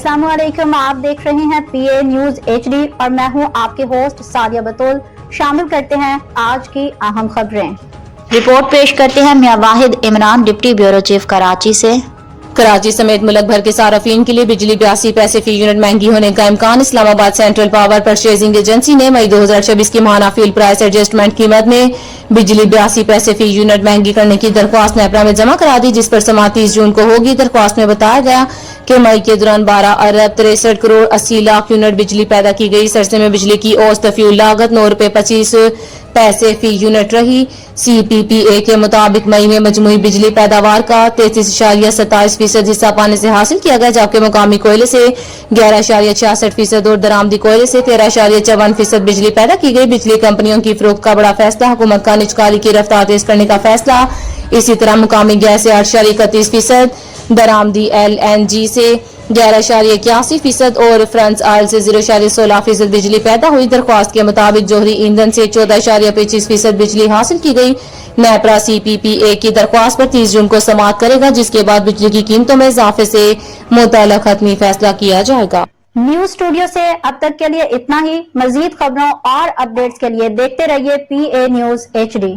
अस्सलामुअलैकुम, आप देख रहे हैं PA न्यूज HD और मैं हूं आपके होस्ट सादिया बतूल। शामिल करते हैं आज की अहम खबरें। रिपोर्ट पेश करते हैं मियां Wahid Imran, deputy bureau chief Karachi से। कराची समेत मुल्क भर के सार्फिन के लिए बिजली 82 पैसे फी यूनिट महंगी होने का इम्कान। Islamabad central power purchasing agency ने मई 2026 की माहाना फ्यूल प्राइस एडजस्टमेंट कीमत में बिजली 82 पैसे फी यूनिट महंगी करने की दरख्वास्त नेपरा में जमा करा दी, जिस पर समाअत 30 जून को होगी। दरख्वास्त में बताया गया कि मई के दौरान 12 अरब 63 करोड़ 80 लाख यूनिट बिजली पैदा की गई। सरसे में बिजली की औसत फ्यूल लागत 9 रुपए 25 पैसे फी यूनिट रही। CPPA के मुताबिक मई में मजमूई बिजली पैदावार का 33.27% हिस्सा पानी से हासिल किया गया, जबकि मुकामी कोयले से 11.66% और दरामदी कोयले से 13.54% बिजली पैदा की गई। बिजली कंपनियों की फरोख्त का बड़ा फैसला, हुकूमत का निजकारी की रफ्तार तेज करने का फैसला। इसी तरह मुकामी गैस से 8.31%, दरामदी LNG से 11.81% और फ्रांस ऑयल से 0.16% बिजली पैदा हुई। दरख्वास्त के मुताबिक जोहरी ईंधन से 14.25% बिजली हासिल की गई। नेपरा CPPA की दरख्वास्त पर 30 जून को समाअत करेगा, जिसके बाद बिजली की कीमतों में इजाफे से मुतल्लिक हतमी फैसला किया जाएगा। न्यूज स्टूडियो से अब तक के लिए इतना ही। मजीद खबरों और अपडेट्स के लिए देखते रहिए PA न्यूज HD।